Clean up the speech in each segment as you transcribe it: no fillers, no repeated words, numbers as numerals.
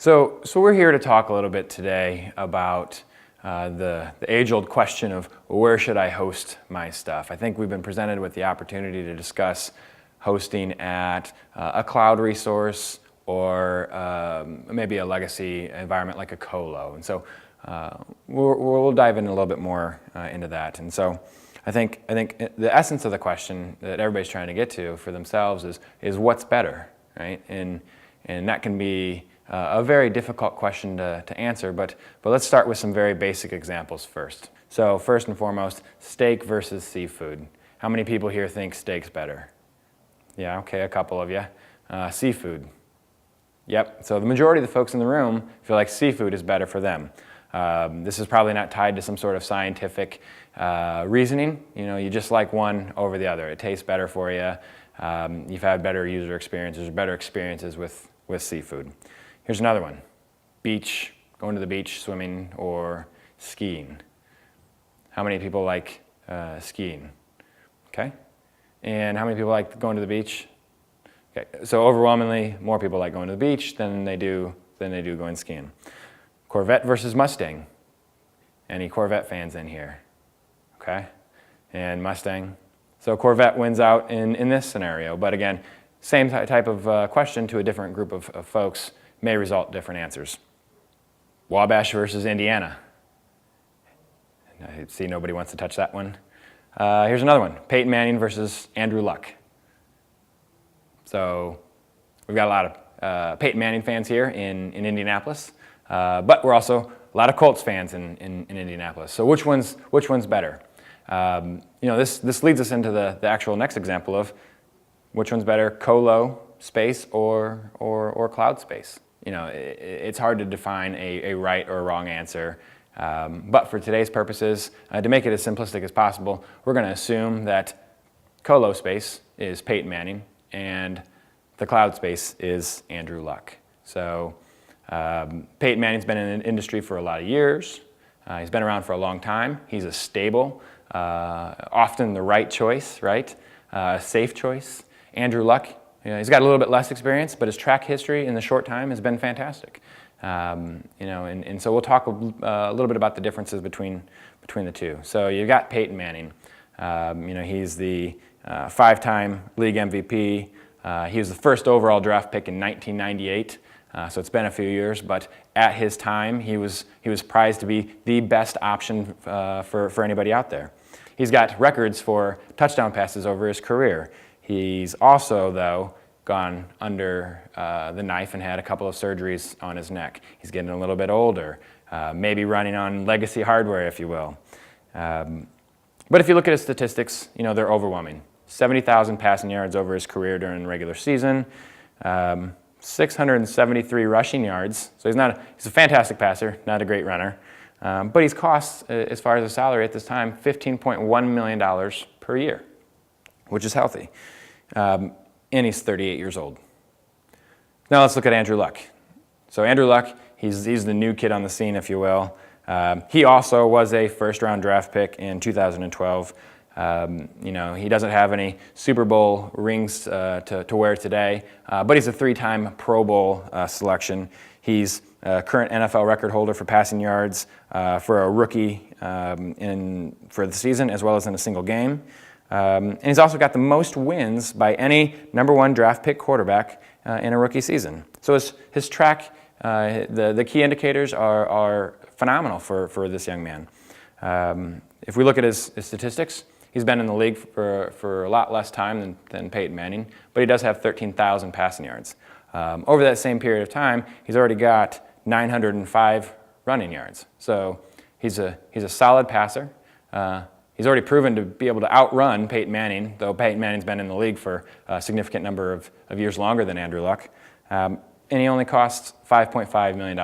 So we're here to talk a little bit today about the age-old question of where should I host my stuff. I think we've been presented with the opportunity to discuss hosting at a cloud resource or maybe a legacy environment like a Colo. And so we'll dive in a little bit more into that. And so I think the essence of the question that everybody's trying to get to for themselves is what's better, right? And that can be a very difficult question to answer, but let's start with some very basic examples first. So first and foremost, steak versus seafood. How many people here think steak's better? Yeah, okay, a couple of you. Seafood. Yep, so the majority of the folks in the room feel like seafood is better for them. This is probably not tied to some sort of scientific reasoning. You know, you just like one over the other. It tastes better for you. You've had better user experiences, better experiences with seafood. Here's another one. Beach, going to the beach, swimming, or skiing. How many people like skiing? Okay. And how many people like going to the beach? Okay. So overwhelmingly, more people like going to the beach than they do going skiing. Corvette versus Mustang. Any Corvette fans in here? Okay. And Mustang. So Corvette wins out in this scenario. But again, same type of question to a different group of folks may result in different answers. Wabash versus Indiana. I see nobody wants to touch that one. Here's another one. Peyton Manning versus Andrew Luck. So we've got a lot of Peyton Manning fans here in Indianapolis, but we're also a lot of Colts fans in Indianapolis. So which one's better? You know, this leads us into the actual next example of which one's better, Colo space or cloud space. You know, it's hard to define a right or wrong answer, but for today's purposes, to make it as simplistic as possible, we're going to assume that Colo space is Peyton Manning and the cloud space is Andrew Luck. So Peyton Manning's been in the industry for a lot of years. He's been around for a long time. He's a stable, often the right choice, right? A safe choice. Andrew Luck, you know, he's got a little bit less experience, but his track history in the short time has been fantastic. You know, and so we'll talk a little bit about the differences between the two. So you've got Peyton Manning. You know, he's the 5-time league MVP. He was the first overall draft pick in 1998. So it's been a few years, but at his time, he was prized to be the best option for anybody out there. He's got records for touchdown passes over his career. He's also, though, gone under the knife and had a couple of surgeries on his neck. He's getting a little bit older, maybe running on legacy hardware, if you will. But if you look at his statistics, you know, they're overwhelming. 70,000 passing yards over his career during the regular season, 673 rushing yards. So he's a fantastic passer, not a great runner. But he's cost, as far as his salary at this time, $15.1 million per year, which is healthy. And he's 38 years old. Now let's look at Andrew Luck. So Andrew Luck, he's the new kid on the scene, if you will. He also was a first-round draft pick in 2012. You know, he doesn't have any Super Bowl rings to wear today, but he's a 3-time Pro Bowl selection. He's a current NFL record holder for passing yards for a rookie for the season, as well as in a single game. And he's also got the most wins by any #1 draft pick quarterback in a rookie season. So his track, the key indicators are phenomenal for this young man. If we look at his statistics, he's been in the league for a lot less time than Peyton Manning, but he does have 13,000 passing yards. Over that same period of time, he's already got 905 running yards. So he's a solid passer. He's already proven to be able to outrun Peyton Manning, though Peyton Manning's been in the league for a significant number of years longer than Andrew Luck. And he only costs $5.5 million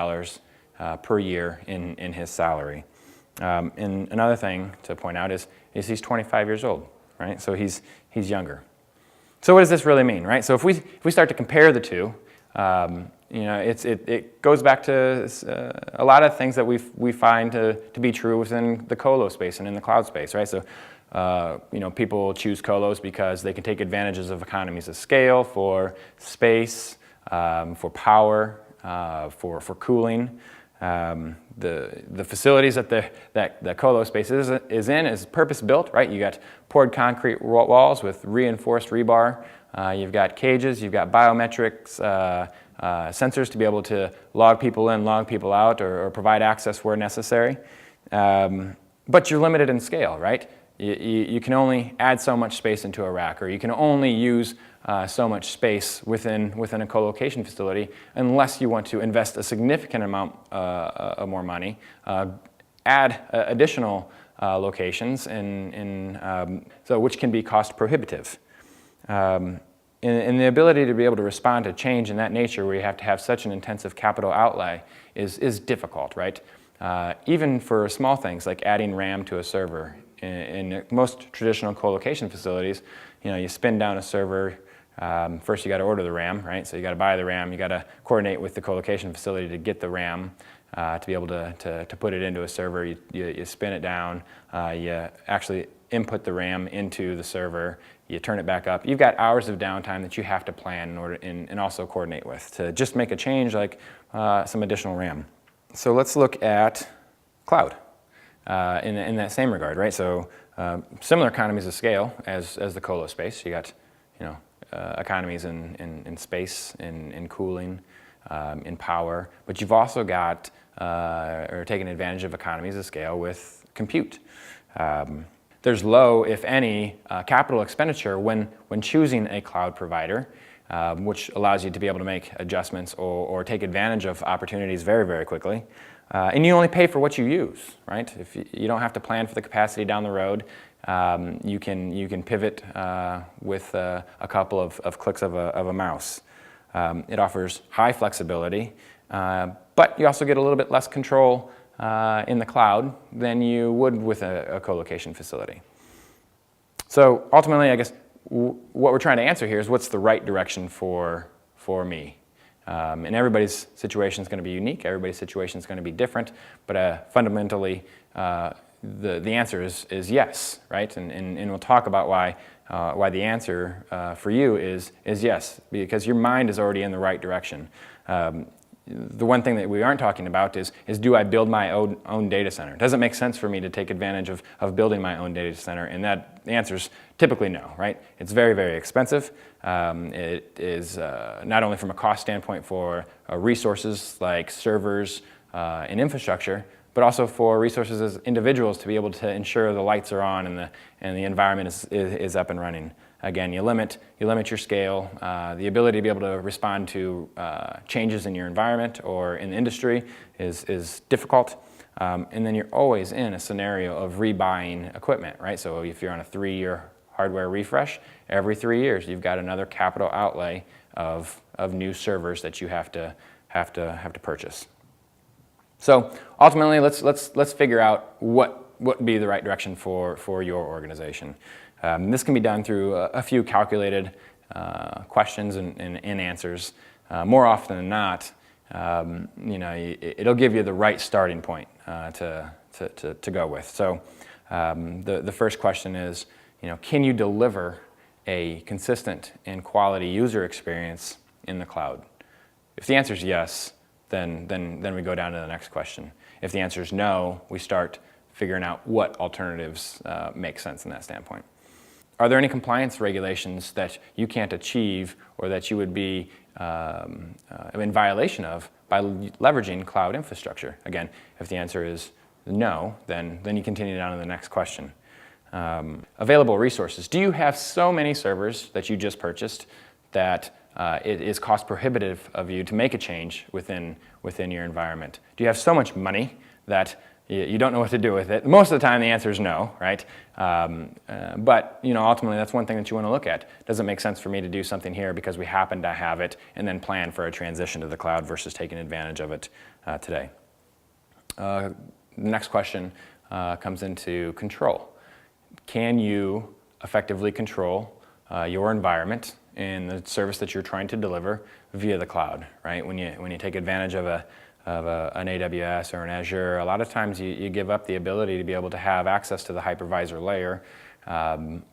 per year in his salary. And another thing to point out is he's 25 years old, right? So he's younger. So what does this really mean, right? So if we start to compare the two, you know, it goes back to a lot of things that we find to be true within the Colo space and in the cloud space, right? So you know, people choose Colos because they can take advantages of economies of scale for space, for power, for cooling. The facilities that the Colo space is in is purpose-built, right? You got poured concrete walls with reinforced rebar. You've got cages, you've got biometrics, sensors to be able to log people in, log people out, or provide access where necessary. But you're limited in scale, right? You can only add so much space into a rack, or you can only use so much space within a colocation facility unless you want to invest a significant amount of more money, add additional locations, so which can be cost prohibitive. And the ability to be able to respond to change in that nature, where you have to have such an intensive capital outlay, is difficult, right? Even for small things like adding RAM to a server. In most traditional colocation facilities, you spin down a server. First, you got to order the RAM, right? So you got to buy the RAM. You got to coordinate with the colocation facility to get the RAM to be able to put it into a server. You spin it down. You actually input the RAM into the server. You turn it back up. You've got hours of downtime that you have to plan and also coordinate with to just make a change like some additional RAM. So let's look at cloud in that same regard, right? So similar economies of scale as the Colo space. You got economies in space, in cooling, in power, but you've also got or taken advantage of economies of scale with compute. There's low, if any, capital expenditure when choosing a cloud provider, which allows you to be able to make adjustments or take advantage of opportunities very, very quickly. And you only pay for what you use, right? If you don't have to plan for the capacity down the road. You can pivot with a couple of clicks of a mouse. It offers high flexibility, but you also get a little bit less control in the cloud than you would with a colocation facility. So ultimately, I guess what we're trying to answer here is what's the right direction for me. And everybody's situation is going to be unique. Everybody's situation is going to be different, but fundamentally, the answer is yes, right? And we'll talk about why the answer for you is yes, because your mind is already in the right direction. The one thing that we aren't talking about is do I build my own data center? Does it make sense for me to take advantage of building my own data center? And the answer is typically no, right? It's very, very expensive. It is not only from a cost standpoint for resources like servers and infrastructure, but also for resources as individuals to be able to ensure the lights are on and the environment is up and running. Again, you limit your scale. The ability to be able to respond to changes in your environment or in the industry is difficult. And then you're always in a scenario of rebuying equipment, right? So if you're on a 3-year hardware refresh, every 3 years you've got another capital outlay of new servers that you have to purchase. So ultimately, let's figure out what would be the right direction for your organization. This can be done through a few calculated questions and answers. More often than not, it'll give you the right starting point to go with. So the first question is, can you deliver a consistent and quality user experience in the cloud? If the answer is yes, then we go down to the next question. If the answer is no, we start figuring out what alternatives make sense in that standpoint. Are there any compliance regulations that you can't achieve or that you would be in violation of by leveraging cloud infrastructure? Again, if the answer is no, then you continue down to the next question. Available resources. Do you have so many servers that you just purchased that it is cost prohibitive of you to make a change within your environment? Do you have so much money that you don't know what to do with it? Most of the time the answer is no, right? But ultimately that's one thing that you want to look at. Does it make sense for me to do something here because we happen to have it and then plan for a transition to the cloud versus taking advantage of it today? The next question comes into control. Can you effectively control your environment and the service that you're trying to deliver via the cloud, right? When you take advantage of an AWS or an Azure, a lot of times you give up the ability to be able to have access to the hypervisor layer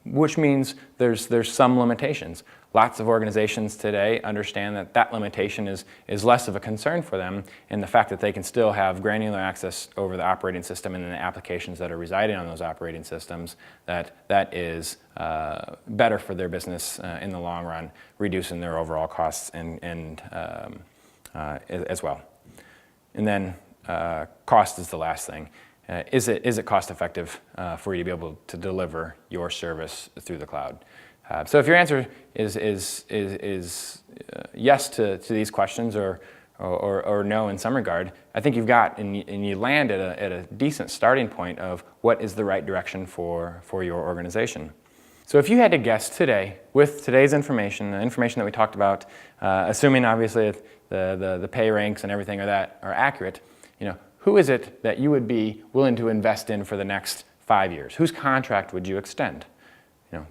which means there's some limitations. Lots of organizations today understand that that limitation is less of a concern for them, and the fact that they can still have granular access over the operating system and the applications that are residing on those operating systems, that is better for their business in the long run, reducing their overall costs and as well. And then cost is the last thing. Is it cost effective for you to be able to deliver your service through the cloud? So if your answer is yes to these questions or no in some regard, I think you've got and you land at a decent starting point of what is the right direction for your organization. So if you had to guess today, with today's information, the information that we talked about, assuming obviously the pay ranks and everything are accurate, who is it that you would be willing to invest in for the next 5 years? Whose contract would you extend?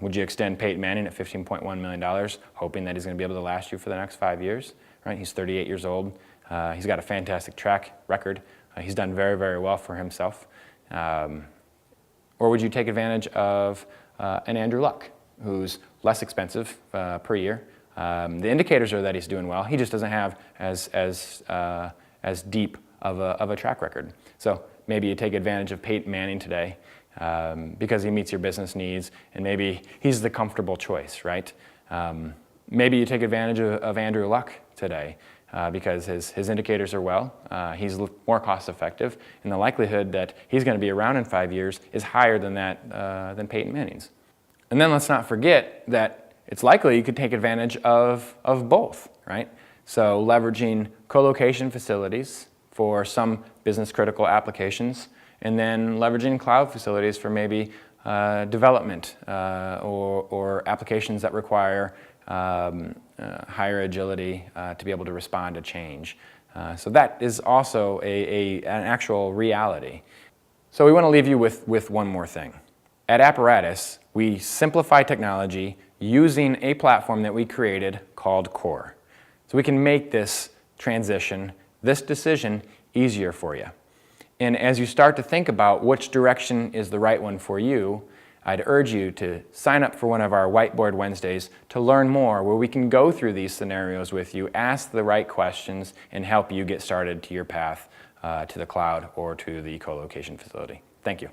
Would you extend Peyton Manning at $15.1 million, hoping that he's going to be able to last you for the next 5 years? Right? He's 38 years old. He's got a fantastic track record. He's done very, very well for himself. Or would you take advantage of an Andrew Luck, who's less expensive per year? The indicators are that he's doing well. He just doesn't have as deep of a track record. So maybe you take advantage of Peyton Manning today because he meets your business needs, and maybe he's the comfortable choice, right? Maybe you take advantage of Andrew Luck today because his indicators are well, he's more cost effective, and the likelihood that he's going to be around in 5 years is higher than Peyton Manning's. And then let's not forget that it's likely you could take advantage of both, right? So leveraging colocation facilities for some business critical applications, and then leveraging cloud facilities for maybe development or applications that require higher agility to be able to respond to change. So that is also an actual reality. So we want to leave you with one more thing. At Apparatus, we simplify technology using a platform that we created called Core. So we can make this transition, this decision, easier for you. And as you start to think about which direction is the right one for you, I'd urge you to sign up for one of our Whiteboard Wednesdays to learn more, where we can go through these scenarios with you, ask the right questions, and help you get started to your path to the cloud or to the colocation facility. Thank you.